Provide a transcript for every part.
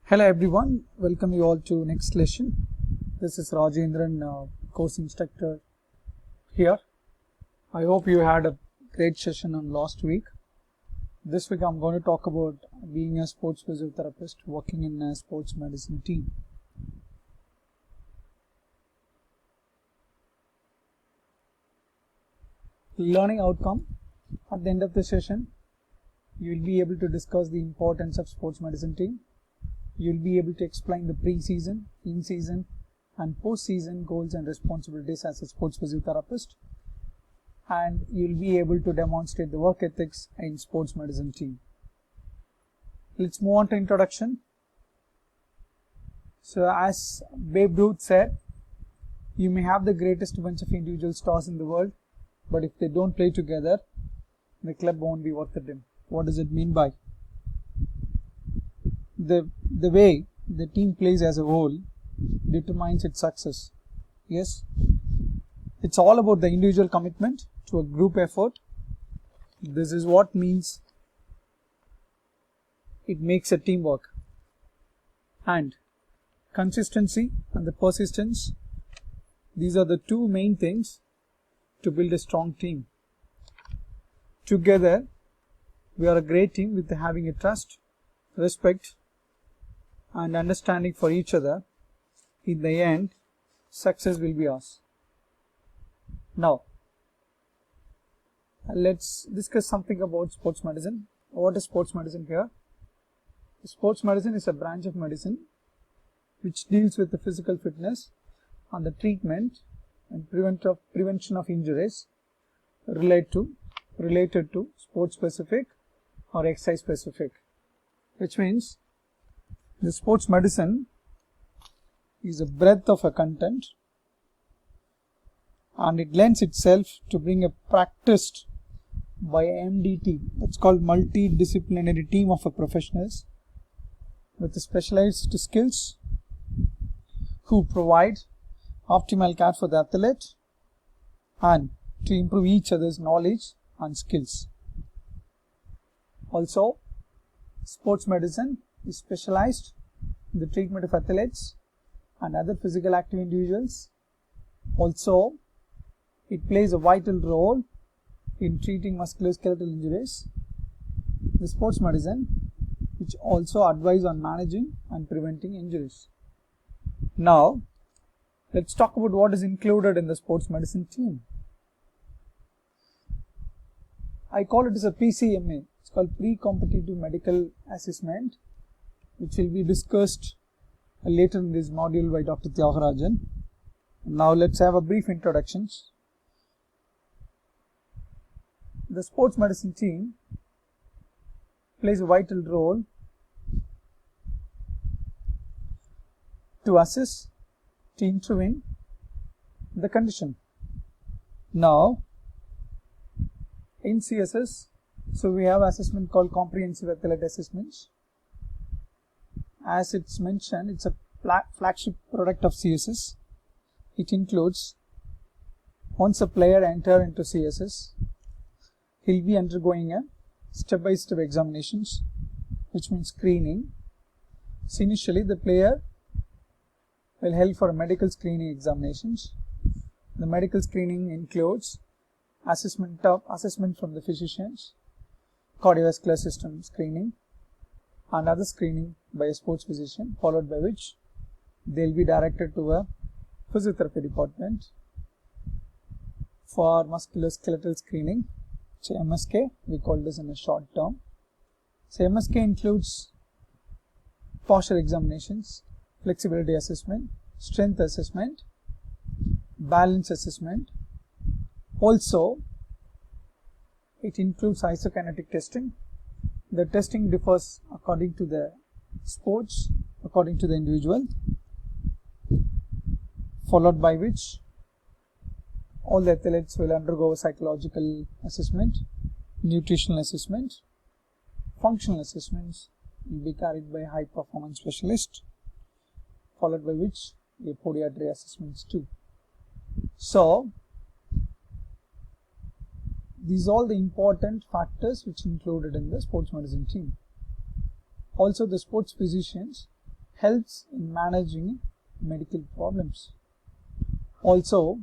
Hello everyone, welcome you all to next lesson. This is Rajendran, course instructor here. I hope you had a great session on last week. This week I'm going to talk about being a sports physiotherapist working in a sports medicine team. Learning outcome. At the end of the session, you will be able to discuss the importance of sports medicine team. You will be able to explain the pre-season, in-season and post-season goals and responsibilities as a sports physiotherapist, and you will be able to demonstrate the work ethics in sports medicine team. Let's move on to introduction. So as Babe Ruth said, you may have the greatest bunch of individual stars in the world, but if they don't play together, the club won't be worth it. What does it mean by? The way the team plays as a whole determines its success. Yes, it's all about the individual commitment to a group effort. This is what means it makes a teamwork. And consistency and the persistence, these are the two main things to build a strong team. Together, we are a great team with having a trust, respect and understanding for each other. In the end, success will be ours. Now, let's discuss something about sports medicine. What is sports medicine here? Sports medicine is a branch of medicine which deals with the physical fitness and the treatment and prevention of injuries related to sports specific or exercise specific, which means the sports medicine is a breadth of a content and it lends itself to being a practiced by MDT. That's called multidisciplinary team of professionals with specialized skills who provide optimal care for the athlete and to improve each other's knowledge and skills. Also, sports medicine is specialized in the treatment of athletes and other physical active individuals. Also, it plays a vital role in treating musculoskeletal injuries. The sports medicine, which also advise on managing and preventing injuries. Now, let's talk about what is included in the sports medicine team. I call it as a PCMA. It's called Pre-Competitive Medical Assessment, which will be discussed later in this module by Dr. Tyagarajan. Now let's have a brief introduction. The sports medicine team plays a vital role to assess, to intervene the condition. Now, in CSS, so we have assessment called comprehensive athlete assessments. As it's mentioned, it's a flagship product of CSS. It includes, once a player enters into CSS, he'll be undergoing a step-by-step examinations, which means screening. So initially, the player will held for a medical screening examinations. The medical screening includes assessment from the physicians, cardiovascular system screening, and other screening by a sports physician, followed by which they will be directed to a physiotherapy department for musculoskeletal screening. So MSK, we call this in a short term. So MSK includes posture examinations, flexibility assessment, strength assessment, balance assessment. Also, it includes isokinetic testing. The testing differs according to the sports, according to the individual, followed by which all the athletes will undergo a psychological assessment, nutritional assessment, functional assessments will be carried by a high performance specialist, followed by which a podiatry assessments too. So, these are all the important factors which included in the sports medicine team. Also, the sports physicians helps in managing medical problems. Also,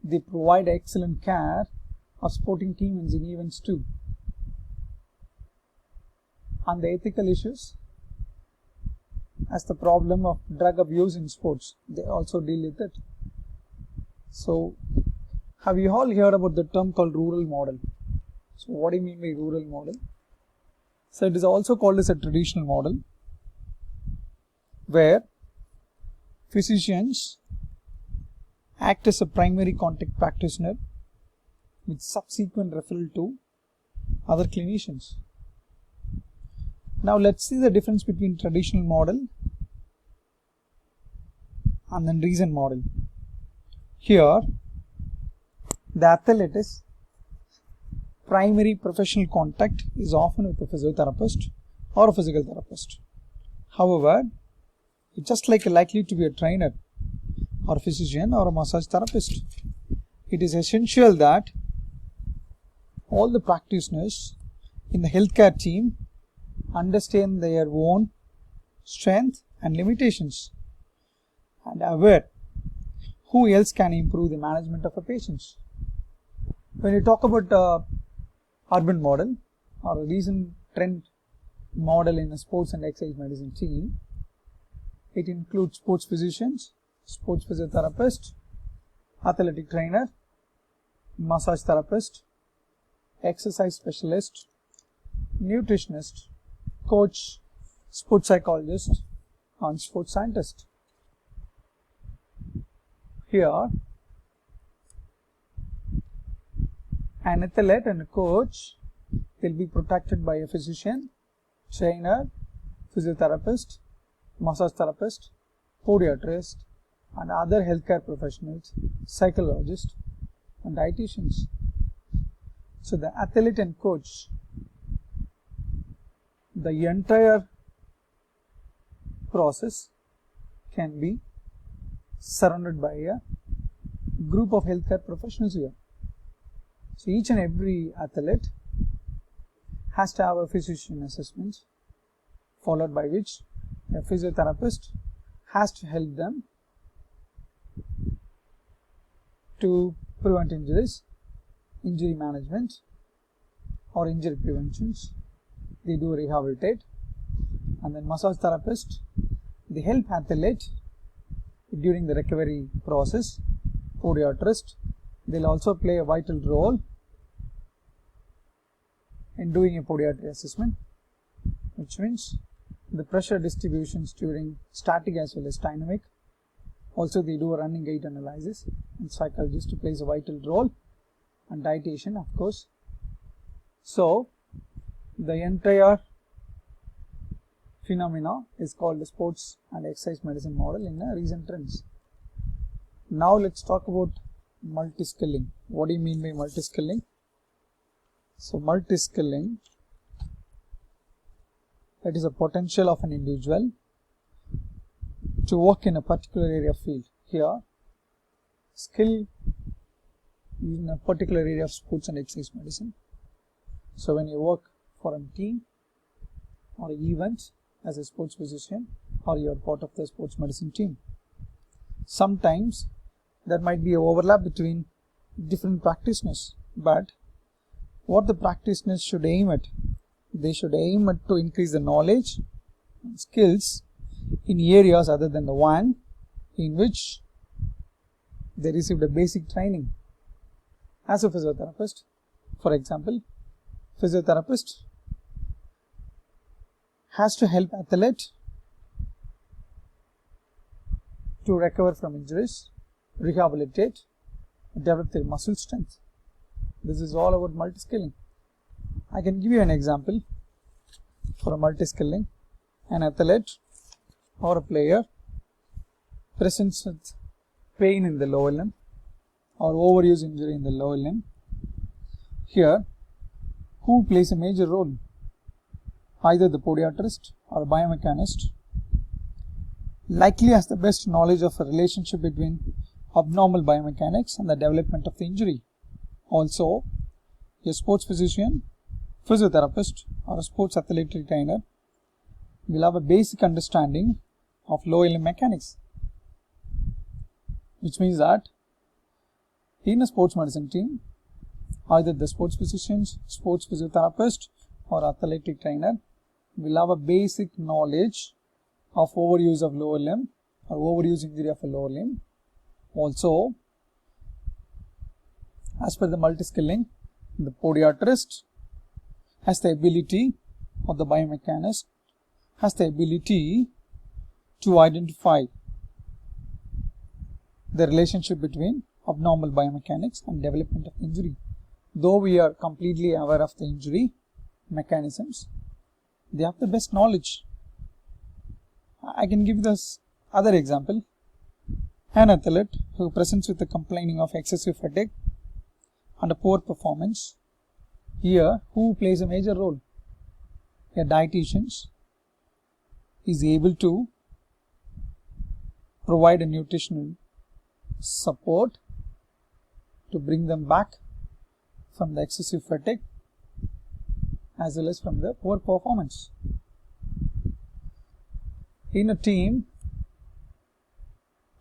they provide excellent care of sporting teams in events too. And the ethical issues, as the problem of drug abuse in sports, they also deal with it. So, have you all heard about the term called rural model? So, what do you mean by rural model? So, it is also called as a traditional model, where physicians act as a primary contact practitioner with subsequent referral to other clinicians. Now let's see the difference between traditional model and then recent model. Here, the athlete's primary professional contact is often with a physiotherapist or a physical therapist. However, it's just likely to be a trainer or a physician or a massage therapist. It is essential that all the practitioners in the healthcare team understand their own strength and limitations and aware who else can improve the management of a patient. When you talk about urban model or a recent trend model in a sports and exercise medicine team, it includes sports physicians, sports physiotherapist, athletic trainer, massage therapist, exercise specialist, nutritionist, coach, sports psychologist, and sports scientist. Here, an athlete and a coach will be protected by a physician, trainer, physiotherapist, massage therapist, podiatrist, and other healthcare professionals, psychologists, and dietitians. So the athlete and coach, the entire process can be surrounded by a group of healthcare professionals here. So each and every athlete has to have a physician assessment, followed by which a physiotherapist has to help them to prevent injuries, injury management or injury preventions. They do rehabilitate, and then massage therapist, they help athlete during the recovery process. Podiatrist, they'll also play a vital role in doing a podiatry assessment, which means the pressure distributions during static as well as dynamic. Also they do a running gait analysis, and psychologist plays a vital role, and dietitian of course. So the entire phenomena is called the sports and exercise medicine model in a recent trends. Now let's talk about multi-skilling. What do you mean by multi-skilling? So multi-skilling, that is a potential of an individual to work in a particular area of field. Here, skill in a particular area of sports and exercise medicine. So when you work for a team or an event as a sports physician, or you are part of the sports medicine team, sometimes there might be an overlap between different practitioners, but what the practitioners should aim at, they should aim at to increase the knowledge and skills in areas other than the one in which they received a basic training. As a physiotherapist, for example, physiotherapist has to help athlete to recover from injuries, rehabilitate, develop their muscle strength. This is all about multi-skilling. I can give you an example for a multi-skilling. An athlete or a player presents with pain in the lower limb or overuse injury in the lower limb. Here, who plays a major role? Either the podiatrist or a biomechanist likely has the best knowledge of a relationship between abnormal biomechanics and the development of the injury. Also, a sports physician, physiotherapist or a sports athletic trainer will have a basic understanding of lower limb mechanics, which means that in a sports medicine team, either the sports physicians, sports physiotherapist or athletic trainer will have a basic knowledge of overuse of lower limb or overuse injury of a lower limb. Also, as per the multi-skilling, the podiatrist has the ability, or the biomechanist has the ability to identify the relationship between abnormal biomechanics and development of injury. Though we are completely aware of the injury mechanisms, they have the best knowledge. I can give this other example. An athlete who presents with the complaining of excessive fatigue and a poor performance, here who plays a major role? A dietitian is able to provide a nutritional support to bring them back from the excessive fatigue as well as from the poor performance. In a team,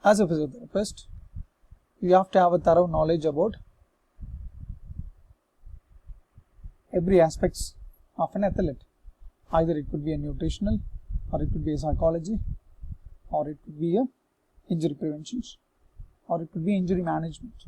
as a physiotherapist, you have to have a thorough knowledge about every aspects of an athlete. Either it could be a nutritional, or it could be a psychology, or it could be a injury prevention, or it could be injury management.